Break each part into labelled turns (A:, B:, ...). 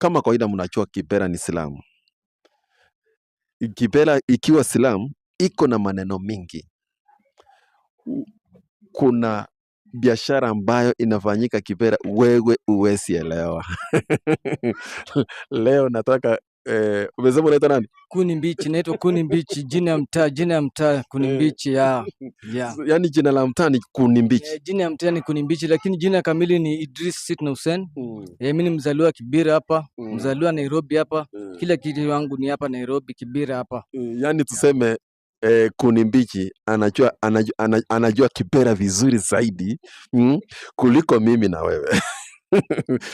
A: kama kawaida mnajua Kibera ni Silamu. Kibera ikiwa Silamu iko na maneno mingi. Kuna biashara ambayo inafanyika Kibera wewe uwezi elewa. Leo nataka umesema unaitwa nani?
B: Kuni Mbichi, naitwa Kuni Mbichi, jina ya mtaa Kuni Mbichi ya.
A: Yaani jina la mtaa ni Kuni Mbichi.
B: Jina ya mtaa ni Kuni Mbichi, lakini jina kamili ni Idris Sitna Hussein. Mimi ni mzaliwa Kibera hapa, mzaliwa Nairobi hapa. Kila kitu yangu ni hapa Nairobi, Kibera hapa.
A: Yaani tuseme Kuni Mbichi anajua Kibera vizuri zaidi kuliko mimi na wewe.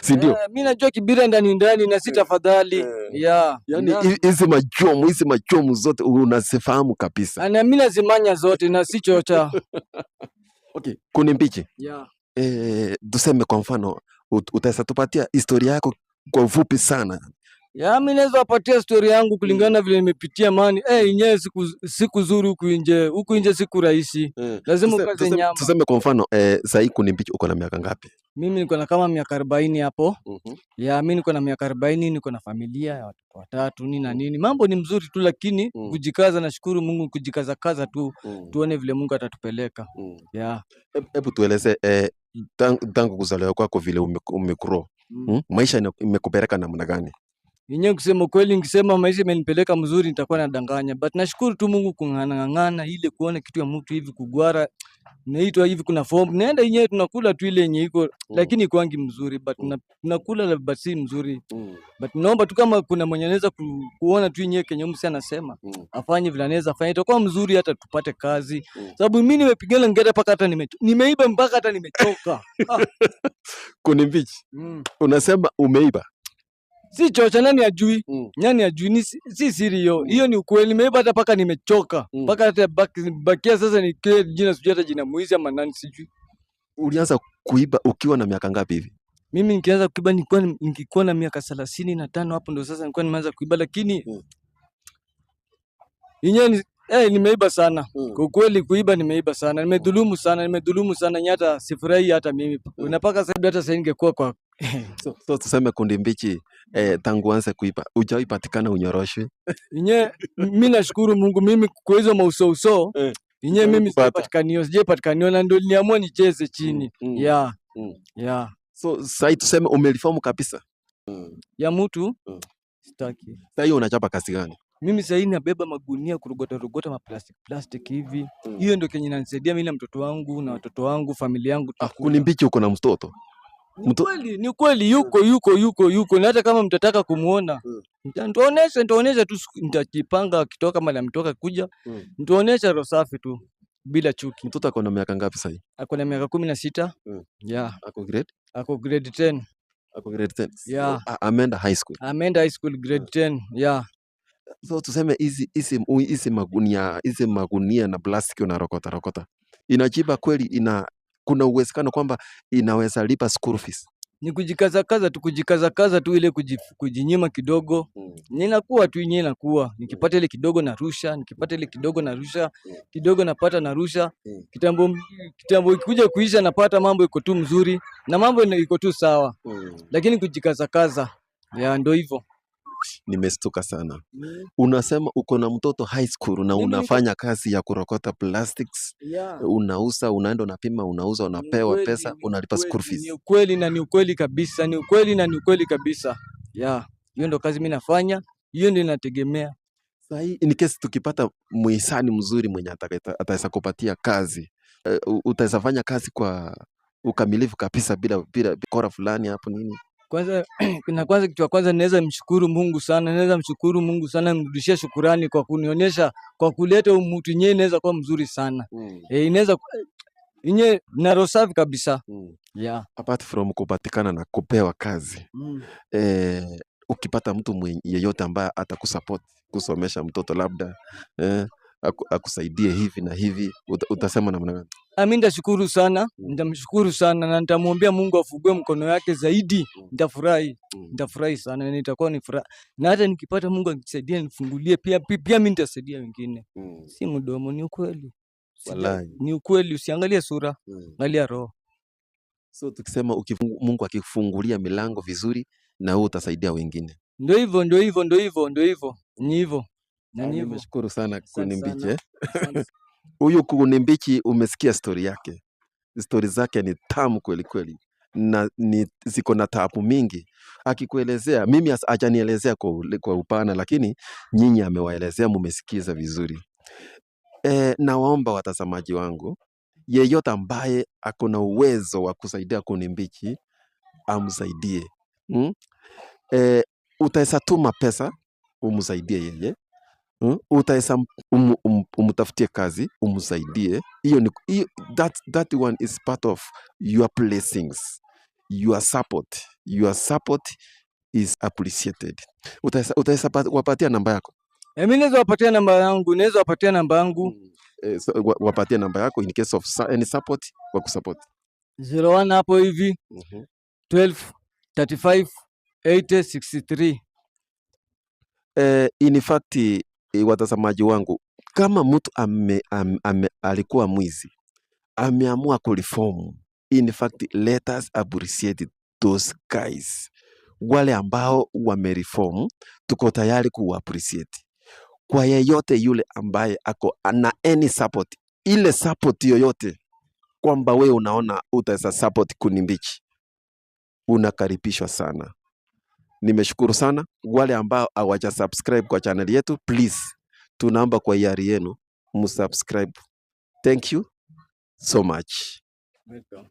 A: Si ndio?
B: Mimi najua Kibera ndani na si tafadhali.
A: Yaani hizi machomu zote unazifahamu kabisa.
B: Na mimi nazimanya zote na si chocha.
A: Okay, Kuni Mbichi. Tuseme kwa mfano utaweza tupatia historia yako kwa ufupi sana.
B: Mimi naweza wapatia story yangu kulingana vile nimepitia mani. Yenyewe siku zuri huku nje. Huku nje siku rahisi. Lazima ukaze nyama.
A: Tuseme kwa mfano sasa hii Kuni Mbichi uko na miaka ngapi?
B: Mimi niko na kama miaka 40 hapo. Mimi niko na miaka 40, niko na familia ya watoto 3 nini na nini. Mambo ni mzuri tu lakini kujikaza, nashukuru Mungu, kujikaza tu tuone vile Mungu atatupeleka.
A: Hebu tueleze tangu kuzaliwa kwako vile umekuro. Maisha imekupeleka namna gani?
B: Yenyewe kusema kweli, nikisema maisha imenipeleka mzuri nitakuwa nadanganya, but nashukuru tu Mungu kung'ang'ana ile kuona kitu ya mtu hivi kugwara naitwa hivi, kuna form naenda yenyewe tunakula tu ile yenye iko lakini kwangi mzuri, but tunakula but si mzuri. But naomba tu kama kuna mwenye anaweza kuona tu yenyewe kenye msi anasema afanye vile anaweza fanya, itakuwa mzuri hata tupate kazi. Sababu mimi nimepigana ngeta mpaka hata nimeiba mpaka hata nimechoka.
A: Kuni Mbichi. Unasema umeiba?
B: Si chocha, nani ajui? Nani ajui? Si siri hiyo. Hiyo ni ukweli. Nimeiba hata paka nimechoka. Paka hata bakia sasa ni kile jina sijui hata jina muizi ama nani sijui.
A: Ulianza kuiba ukiwa na miaka ngapi hivi?
B: Mimi nikianza kuiba nilikuwa na miaka 35 hapo ndo sasa nilikuwa nimeanza kuiba, lakini yenyewe nimeiba sana. Kwa kweli kuiba nimeiba sana. Nimedhulumu sana. Hata sifurahi hata mimi. Unapaka sasa hata sasa ningekuwa kwa
A: So tuseme Kuni Mbichi tangu anze kuiba hujawahi patikana unyoroshwe?
B: Yenyewe mimi nashukuru Mungu, mimi kwa hizo mauso yenyewe mimi sijapatikaniwa na ndio niliamua nicheze chini.
A: So sasa tuseme umelifomu kabisa
B: ya mtu sitaki.
A: Sasa hiyo unachapa kazi gani?
B: Mimi sasa hivi nabeba magunia kurogota maplastic hivi. Hiyo ndio kenye inanisaidia mimi na mtoto wangu na watoto wangu, familia yangu.
A: Kuni Mbichi uko na mtoto?
B: Ni kweli yuko. Na hata kama mtataka kumuona, nitaonesha tu, nitajipanga akitoka mali ametoka kuja, nitaonesha roho safi tu bila chuki.
A: Mtoto ako na miaka ngapi sasa?
B: Ako na miaka 16.
A: Ako grade?
B: Ako grade 10.
A: Ako grade 10. Ameenda high school.
B: Ameenda high school grade 10.
A: So tuseme hizi magunia na plastiki unarokota. Inajiba kweli, kuna uwezekano kwamba inaweza lipa school fees?
B: Ni kujikaza tu ile kujinyima kidogo. Ninakuwa tu yenyewe nakuwa. Nikipata ile kidogo narusha, kidogo napata narusha. Kitambo ikikuja kuisha napata mambo iko tu mzuri na mambo iko tu sawa. Lakini kujikaza. Ndio hivyo.
A: Nimestuka sana. Unasema uko na mtoto high school na unafanya kazi ya kurokota plastics. Unauza, unaenda unapima, unauza, unapewa pesa, unalipa school fees.
B: Ni ukweli kabisa. Hiyo ndo kazi mimi nafanya, hiyo ndio inategemea.
A: Sasa hii in case tukipata muhisani mzuri mwenye ataweza kupatia kazi, utaweza fanya kazi kwa ukamilifu kabisa bila kora fulani hapo nini?
B: Kwanza kitu cha kwanza naweza mshukuru Mungu sana, nimrudishie shukrani kwa kunionyesha, kwa kuleta mtu yenyewe inaweza kuwa mzuri sana. Inaweza yenyewe na roho safi kabisa.
A: Apart from kupatikana na kupewa kazi. Ukipata mtu yeyote ambaye atakusupport kusomesha mtoto labda akusaidie hivi na hivi, utasema namna gani?
B: Mimi nitashukuru sana, nitamshukuru sana na nitamwambia Mungu afugue mkono yake zaidi. Nitafurahi sana na nitakuwa ni furaha. Na hata nikipata Mungu akisaidia nifungulie pia mimi nitasaidia wengine. Si mdomo, ni ukweli. Ni ukweli, usiangalie sura, angalia roho.
A: So tukisema Mungu akifungulia milango vizuri, na wewe utasaidia wengine.
B: Ndio hivyo. Ni hivyo. Na ni hivyo.
A: Nimeshukuru sana
B: Asante
A: Kuni
B: sana.
A: Mbichi.
B: Asante.
A: Huyu Kuni Mbichi umesikia story yake. Story zake ni tamu kweli kweli. Na ziko na taabu mingi. Akikuelezea, mimi hajanielezea kwa upana, lakini nyinyi amewaelezea, mumesikiza vizuri. Nawaomba watazamaji wangu, yeyote ambaye ako na uwezo wa kusaidia Kuni Mbichi amsaidie. Utaweza tuma pesa umsaidie yeye. Utaweza umtafutie kazi umsaidie. That one is part of your blessings, your support is appreciated. Utaweza wapatia namba yako?
B: Mimi naweza wapatia namba yangu.
A: So, wapatie namba yako in case of any support wa kusupport.
B: 01 hapo hivi 12 35 80 63.
A: In fact, watazamaji wangu, kama mtu alikuwa mwizi ameamua kureform, in fact let us appreciate those guys. Wale ambao wamereform tuko tayari kuappreciate. Kwa yeyote yule ambaye ako ana any support, ile support yoyote kwamba wewe unaona utaweza support Kuni Mbichi, unakaribishwa sana. Nimeshukuru sana. Wale ambao hawaja subscribe kwa channel yetu, please tunaomba kwa hiari yenu msubscribe. Thank you so much.
B: Welcome.